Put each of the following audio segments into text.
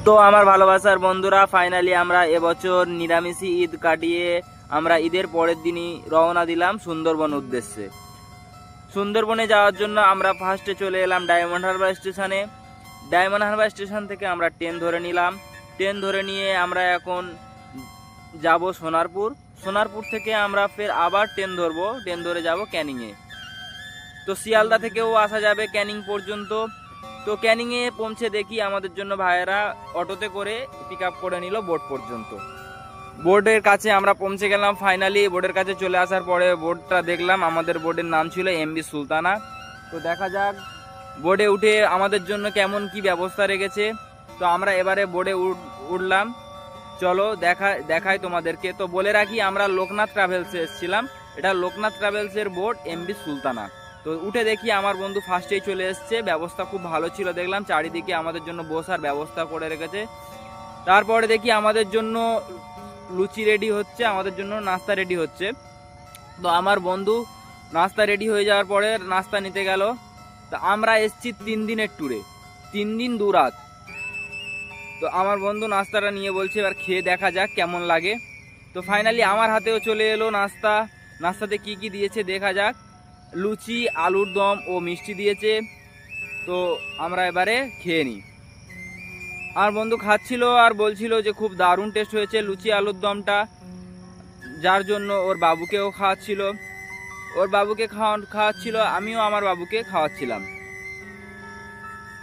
তো আমার ভালোবাসার বন্ধুরা, ফাইনালি আমরা এবছর নিরামিষি ঈদ কাটিয়ে আমরা ঈদের পরের দিনই রওনা দিলাম সুন্দরবন উদ্দেশ্যে। সুন্দরবনে যাওয়ার জন্য আমরা ফার্স্টে চলে এলাম ডায়মন্ড হারবার স্টেশনে। ডায়মন্ড হারবার স্টেশন থেকে আমরা ট্রেন ধরে নিলাম। ট্রেন ধরে নিয়ে আমরা এখন যাব সোনারপুর। সোনারপুর থেকে আমরা ফের আবার ট্রেন ধরবো, ট্রেন ধরে যাব ক্যানিংয়ে। তো শিয়ালদা থেকেও আসা যাবে ক্যানিং পর্যন্ত। তো ক্যানিংয়ে পৌঁছে দেখি আমাদের জন্য ভাইয়েরা অটোতে করে পিক আপ করে নিল বোর্ড পর্যন্ত। বোর্ডের কাছে আমরা পৌঁছে গেলাম। ফাইনালি বোর্ডের কাছে চলে আসার পরে বোর্ডটা দেখলাম, আমাদের বোর্ডের নাম ছিল এমবি সুলতানা। তো দেখা যাক বোর্ডে উঠে আমাদের জন্য কেমন কি ব্যবস্থা রেখেছে। তো আমরা এবারে বোর্ডে উঠলাম, চলো দেখাই তোমাদেরকে। তো বলে রাখি, আমরা লোকনাথ ট্রাভেলসে এসেছিলাম। এটা লোকনাথ ট্রাভেলসের বোর্ড এমবি সুলতানা। তো উঠে দেখি আমার বন্ধু ফার্স্টেই চলে এসছে। ব্যবস্থা খুব ভালো ছিল, দেখলাম চারিদিকে আমাদের জন্য বসার ব্যবস্থা করে রেখেছে। তারপরে দেখি আমাদের জন্য লুচি রেডি হচ্ছে, আমাদের জন্য নাস্তা রেডি হচ্ছে। তো আমার বন্ধু নাস্তা রেডি হয়ে যাওয়ার পরে নাস্তা নিতে গেল। তো আমরা এসছি 3 দিনের ট্যুরে, 3 দিন 2 রাত। তো আমার বন্ধু নাস্তাটা নিয়ে বলছে এবার খেয়ে দেখা যাক কেমন লাগে। তো ফাইনালি আমার হাতেও চলে এলো নাস্তা। নাস্তাতে কি কি দিয়েছে দেখা যাক। লুচি, আলুর দম ও মিষ্টি দিয়েছে। তো আমরা এবারে খেয়ে নিই। আমার বন্ধু খাচ্ছিল আর বলছিল যে খুব দারুণ টেস্ট হয়েছে লুচি আলুর দমটা, যার জন্য ওর বাবুকেও খাওয়াচ্ছিল। ওর বাবুকে খাওয়াচ্ছিল, আমিও আমার বাবুকে খাওয়াচ্ছিলাম।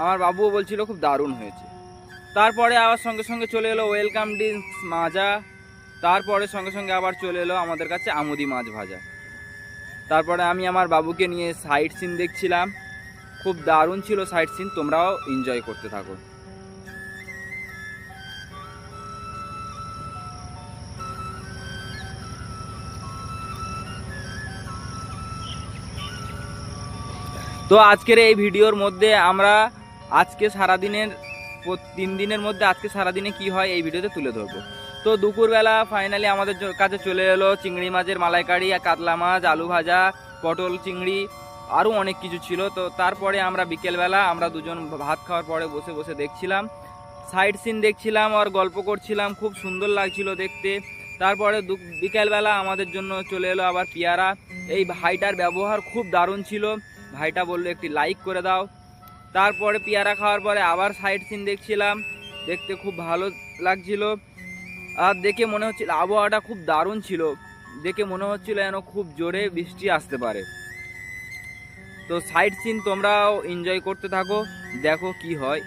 আমার বাবুও বলছিল খুব দারুণ হয়েছে। তারপরে আবার সঙ্গে সঙ্গে চলে এলো ওয়েলকাম ড্রিঙ্কস মাজা। তারপরে সঙ্গে সঙ্গে আবার চলে এলো আমাদের কাছে আমুদি মাছ ভাজা। তারপরে আমি আমার বাবুকে নিয়ে সাইট সিন দেখছিলাম। খুব দারুণ ছিল সাইট সিন, তোমরাও এনজয় করতে থাকো। তো আজকের এই ভিডিওর মধ্যে আমরা আজকে সারাদিনের 3 দিনের মধ্যে আজকে সারাদিনে কি হয় এই ভিডিওতে তুলে ধরবো। তো দুপুরবেলা ফাইনালি আমাদের কাছে চলে এলো চিংড়ি মাছের মালাইকারি, কাতলা মাছ, আলু ভাজা, পটল চিংড়ি, আরও অনেক কিছু ছিল। তো তারপরে আমরা বিকেলবেলা আমরা দুজন ভাত খাওয়ার পরে বসে বসে দেখছিলাম সাইট সিন, দেখছিলাম আর গল্প করছিলাম। খুব সুন্দর লাগছিল দেখতে। তারপরে বিকেলবেলা আমাদের জন্য চলে এলো আবার পেয়ারা। এই ভাইটার ব্যবহার খুব দারুণ ছিল। ভাইটা বললো একটি লাইক করে দাও। তারপরে পেয়ারা খাওয়ার পরে আবার সাইট সিন দেখছিলাম, দেখতে খুব ভালো লাগছিল। আর দেখে মনে হচ্ছিল আবহাওয়াটা খুব দারুণ ছিল, দেখে মনে হচ্ছিল যেন খুব জোরে বৃষ্টি আসতে পারে। তো সাইট সিন তোমরাও এনজয় করতে থাকো, দেখো কি হয়।